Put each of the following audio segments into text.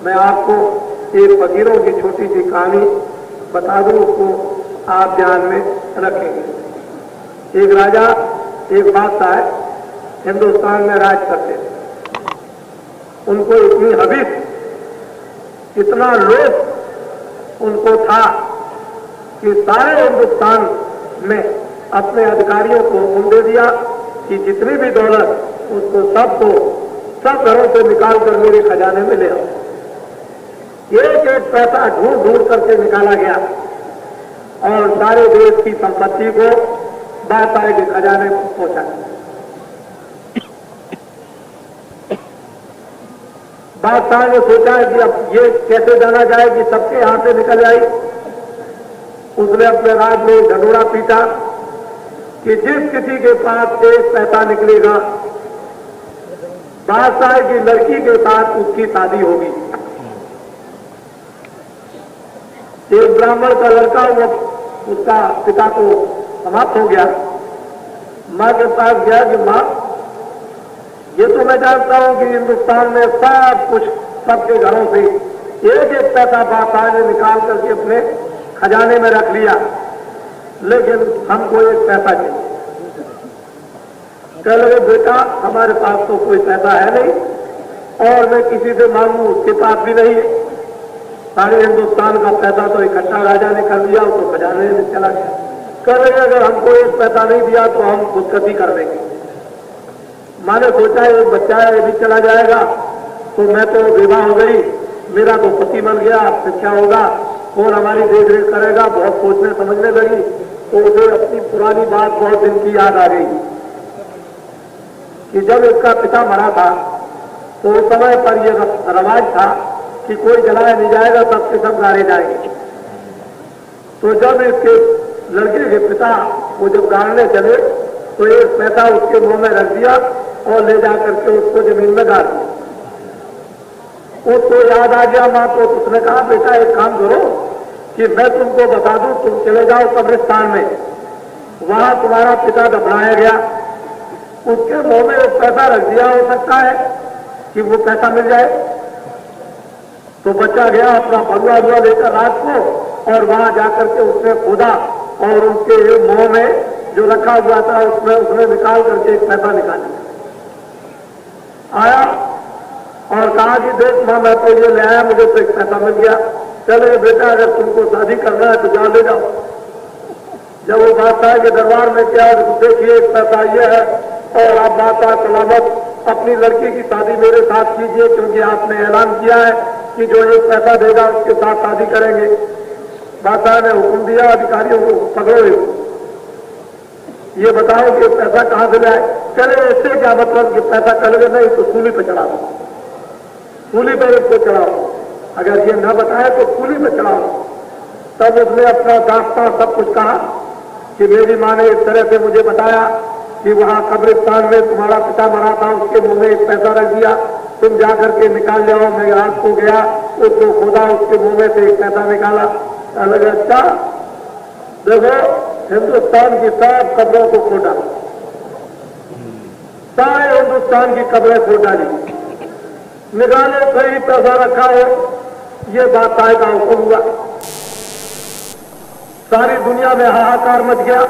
मैं आपको एक फकीरों की छोटी सी कहानी बता दूं, उसको आप ध्यान में रखेंगे। एक राजा, एक बादशाह हिंदुस्तान में राज करते थे। उनको इतनी हविस, इतना लोभ उनको था कि सारे हिंदुस्तान में अपने अधिकारियों को हुक्म दे दिया कि जितनी भी दौलत उसको सब घरों से निकाल कर मेरे खजाने में ले आओ। एक एक पैसा ढूंढ ढूंढ करके निकाला गया और सारे देश की संपत्ति को बादशाह के खजाने में पहुंचा। बादशाह ने सोचा कि अब ये कैसे जाना जाए कि सबके यहां से निकल आई। उसने अपने राज में ढंढोरा पीटा कि जिस किसी के पास एक पैसा निकलेगा, बादशाह की लड़की के साथ उसकी शादी होगी। एक ब्राह्मण का लड़का, वो उसका पिता को समाप्त हो गया। मां के पास गया कि मां, ये तो मैं जानता हूं कि हिंदुस्तान में सब कुछ सबके घरों से एक एक पैसा बादशाह ने निकाल करके अपने खजाने में रख लिया, लेकिन हमको एक पैसा चाहिए। कह लगे बेटा, हमारे पास तो कोई पैसा है नहीं और मैं किसी से मांगू उसके पास भी नहीं है। सारे हिंदुस्तान का पैसा तो इकट्ठा राजा ने कर दिया, उसको खजाने में चला गया। कह लगे अगर हमको एक पैसा नहीं दिया तो हम खुदकशी कर देंगे। मां ने सोचा एक बच्चा है, ये भी चला जाएगा तो मैं तो विवाह हो गई, मेरा तो पति बन गया, अब से क्या होगा, कौन हमारी देख रेख करेगा। बहुत सोचने समझने लगी तो उसे अपनी पुरानी बात बहुत दिन की याद आ गई कि जब इसका पिता मरा था तो उस समय पर यह रवाज था कि कोई जलाया नहीं जाएगा, सबके सब गाड़े जाएंगे। तो जब इसके लड़के के पिता वो जब गाड़ने चले तो एक पैसा उसके मुंह में रख दिया और ले जाकर के उसको जमीन में गाड़ दिया। उसको याद आ गया मां को। उसने कहा बेटा एक काम करो कि मैं तुमको बता दूं, तुम चले जाओ कब्रिस्तान में, वहां तुम्हारा पिता दफनाया गया, उसके मुंह में एक पैसा रख दिया, हो सकता है कि वो पैसा मिल जाए। तो बच्चा गया अपना भगवा हुआ लेकर रात को और वहां जाकर के उसने खोदा और उसके मुंह में जो रखा हुआ था उसमें उसने निकाल करके एक पैसा निकाला। आया और कहा कि देख मां, मैं तो ये ले आया, मुझे तो एक पैसा मिल गया। चले बेटा, अगर तुमको शादी करना है तो जाओ ले जाओ। जब वो बादशाह के दरबार में क्या, देखिए एक पैसा ये है और आप बादशाह सलामत अपनी लड़की की शादी मेरे साथ कीजिए, क्योंकि आपने ऐलान किया है कि जो एक पैसा देगा उसके साथ शादी करेंगे। बादशाह ने हुक्म दिया अधिकारियों को, पकड़ो ये बताओ कि पैसा कहां से लाए। चले इससे क्या मतलब कि पैसा कर लगे, नहीं तो सूली पे चढ़ा दो, सूली पर इसको चढ़ाओ, अगर ये न बताए तो सूली पे चढ़ाओ। तब उसने अपना दास्तां सब कुछ कहा कि मेरी मां ने इस तरह से मुझे बताया कि वहां कब्रिस्तान में तुम्हारा पिता मरा था, उसके मुंह में एक पैसा रख दिया, तुम जाकर के निकाल जाओ। मैं रात को गया, उसको खोदा, उसके मुंह में से एक पैसा निकाला। अलग अच्छा, देखो हिंदुस्तान की सब कब्रों को खोदा, सारे हिंदुस्तान की कब्रें खोद डाली, निकाले सही पैसा रखा हो। ये बादशाह का हुक्म हुआ, सारी दुनिया में हाहाकार मच गया,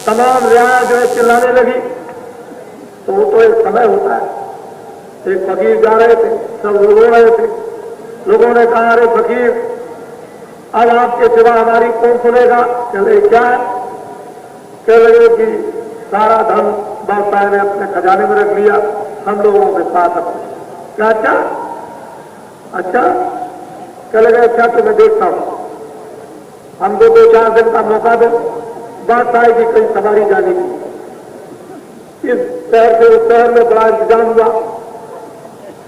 तमाम रियाया जो है चिल्लाने लगी। तो वो तो एक समय होता है, एक फकीर जा रहे थे, सब लोग रो रहे थे। लोगों ने कहा अरे फकीर, अब आपके सिवा हमारी कौन सुनेगा। चले क्या है, कह लगे कि सारा धन बादशाह ने अपने खजाने में रख लिया, हम लोगों के पास अपने। क्या अच्छा अच्छा, कह लगे अच्छा तो मैं देखता हूं, हमको 2-4 दिन का मौका दो। बादशाह की कई सवारी जाने की, इस शहर से उस शहर में बड़ा इंतजाम हुआ।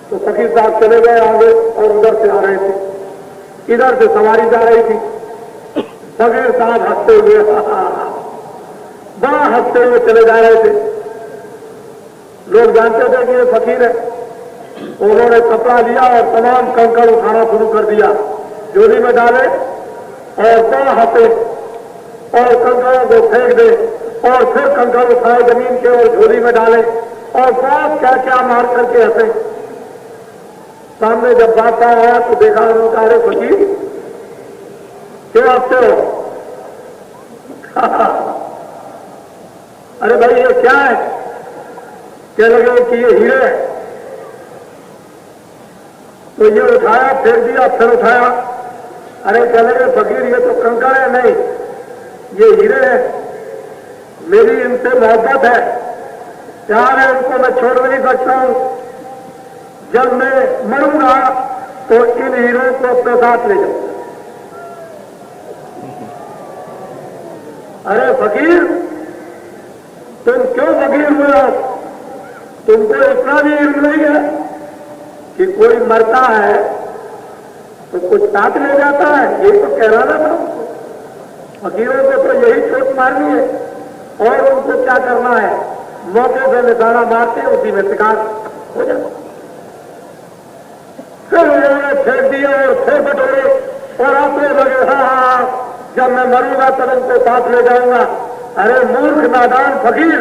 तो फकीर साहब चले गए आगे और उधर से आ रहे थे, इधर से सवारी जा रही थी। फकीर साहब हंसते हुए बड़ा हंसते हुए चले जा रहे थे। लोग जानते थे कि ये फकीर है। उन्होंने कपड़ा लिया और तमाम कंकड़ उठाना शुरू कर दिया, झोली में डाले और बड़ा हंसे और कंकड़ों को फेंक दे और फिर कंकड़ उठाए जमीन के और झोली में डाले और बहुत क्या क्या मार करके हंसे। सामने जब बादशाह आया तो देखा उन्होंने कहा, अरे फकीर क्यों आते हो? अरे भाई ये क्या है? कह लगे कि ये हीरे है। तो ये उठाया, फेंक दिया, फिर उठाया। अरे कह लगे फकीर ये तो कंकड़ है। नहीं, ये हीरे है, मेरी इनसे मोहब्बत है, प्यार है, उनको मैं छोड़ नहीं सकता हूं। जब मैं मरूंगा तो इन हीरों को अपने साथ ले जाऊंगा। अरे फकीर तुम क्यों फकीर हुए हो? तुमको इतना भी इल्म नहीं है कि कोई मरता है तो कुछ साथ ले जाता है? ये तो कहलाना था। फकीरों को तो यही चोट मारनी है और उनको क्या करना है, मौके से निशाना मारते उसी में शिकार हो जाता। फिर उन्होंने फेंक दिया और फिर बटोरे और आपने लगे, हाँ जब मैं मरूंगा तब इनको साथ ले जाऊंगा। अरे मूर्ख नादान फकीर,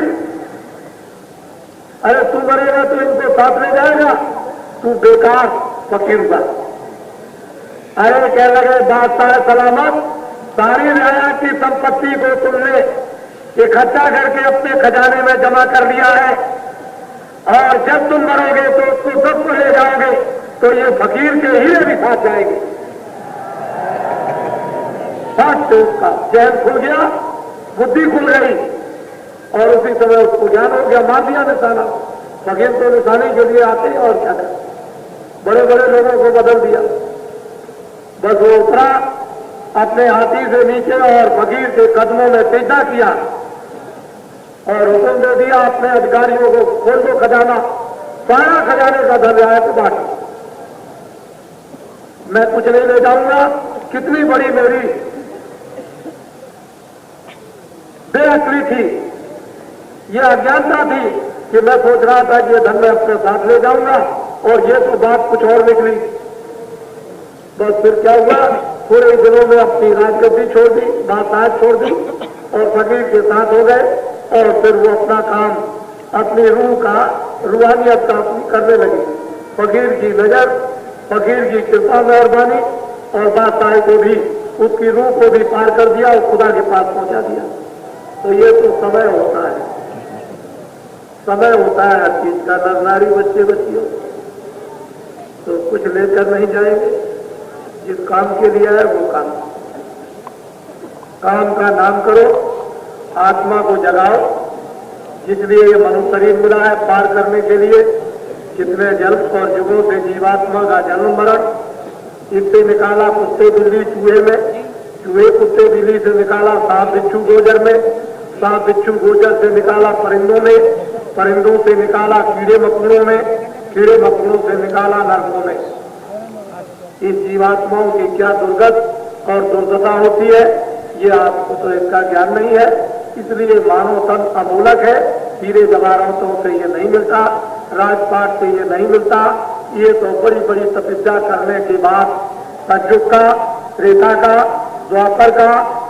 अरे तू मरेगा तो इनको साथ ले जाएगा, तू बेकार फकीर का। अरे कह लगे बादशाह सलामत, सारी राया की संपत्ति को तुमने इकट्ठा करके अपने खजाने में जमा कर लिया है और जब तुम मरोगे तो उसको सबको ले जाओगे तो ये फकीर के हीरे भी साथ जाएंगे। साथ से उसका चैन खुल गया, बुद्धि खुल गई और उसी समय उसको ज्ञान हो गया, मार दिया निशाना। फकीर तो निशाने के लिए आते हैं और क्या करें, बड़े बड़े लोगों को बदल दिया। बस वो उतरा अपने हाथी से नीचे और फकीर के कदमों में सिजदा किया और हुक्म दे दिया अपने अधिकारियों को, खोल दो खजाना, सारा खजाने का धन आया तो बांटो, मैं कुछ नहीं ले जाऊंगा। कितनी बड़ी मेरी बेअक्ली थी, ये अज्ञानता थी कि मैं सोच रहा था कि ये धन मैं अपने साथ ले जाऊंगा और ये तो बात कुछ और निकली। बस फिर क्या हुआ, पूरे दिनों में अपनी राजगद्दी छोड़ दी, बात छोड़ दी और फकीर के साथ हो गए और फिर वो अपना काम, अपनी रूह का, रूहानियत का करने लगे। फकीर की नजर, फकीर की कृपा मेहरबानी और बादशाह को भी, उसकी रूह को भी पार कर दिया और खुदा के पास पहुंचा दिया। तो ये तो समय होता है, समय होता है हर चीज का। नर नारी बच्चे बच्चियों तो कुछ लेकर नहीं जाएंगे, जिस काम के लिए है वो काम का नाम करो, आत्मा को जगाओ, जिसलिए ये मनुष्य शरीर मिला है पार करने के लिए। कितने जन्म और युगों से जीवात्मा का जन्म मरण, इससे निकाला कुत्ते बिल्ली चूहे में, चूहे कुत्ते बिल्ली से निकाला सांप बिच्छू गोजर में, सांप बिच्छू गोजर से निकाला परिंदों में, परिंदों से निकाला कीड़े मकोड़ों में, कीड़े मकोड़ों से निकाला नरकों में। इस जीवात्माओं की क्या दुर्गत और दुर्दशा होती है, ये आपको तो इसका ज्ञान नहीं है। इसलिए मानव तन अमूलक है, हीरे जवाहरातों से ये नहीं मिलता, राजपाट से ये नहीं मिलता। ये तो बड़ी बड़ी तपस्या करने के बाद सतयुग का, त्रेता का, द्वापर का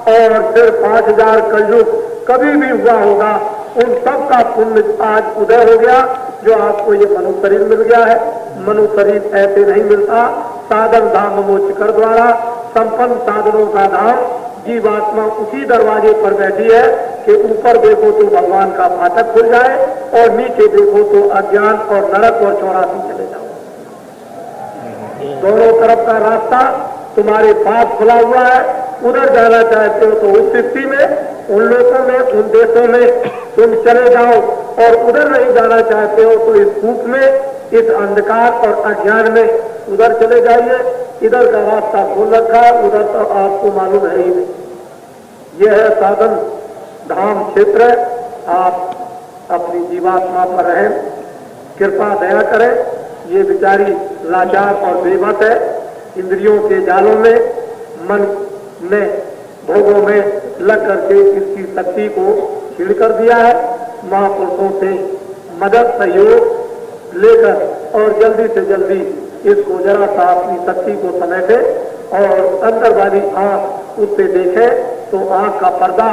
और फिर 5000 कलयुग कभी भी हुआ होगा, उन सब का पुण्य आज उदय हो गया जो आपको ये मनुष्य शरीर मिल गया है। मनुष्य शरीर ऐसे नहीं मिलता। साधन धाम मोचकर द्वारा संपन्न साधनों का धाम, जीवात्मा उसी दरवाजे पर बैठी है कि ऊपर देखो तो भगवान का फाटक खुल जाए और नीचे देखो तो अज्ञान और नरक और 84 चले जाओ। दोनों तरफ का रास्ता तुम्हारे पास खुला हुआ है। उधर जाना चाहते हो तो उस स्थिति में, उन लोगों में, उन देशों में तुम चले जाओ और उधर नहीं जाना चाहते हो तो इस धूप में, इस अंधकार और अज्ञान में उधर चले जाइए। इधर का रास्ता खोल रखा है, उधर तो आपको मालूम है ही नहीं। यह है साधन धाम क्षेत्र। आप अपनी जीवात्मा पर रहें, कृपा दया करें। ये बेचारी लाचार और बेबस है, इंद्रियों के जालों में, मन ने भोगों में लग करके इसकी शक्ति को छीड़ कर दिया है। महापुरुषों से मदद सहयोग लेकर और जल्दी से जल्दी इसको जरा सा अपनी शक्ति को समेटे और अंदर वाली आंख उससे देखे तो आंख का पर्दा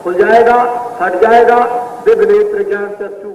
खुल जाएगा, हट जाएगा। दिव्य नेत्र ज्ञान चक्षु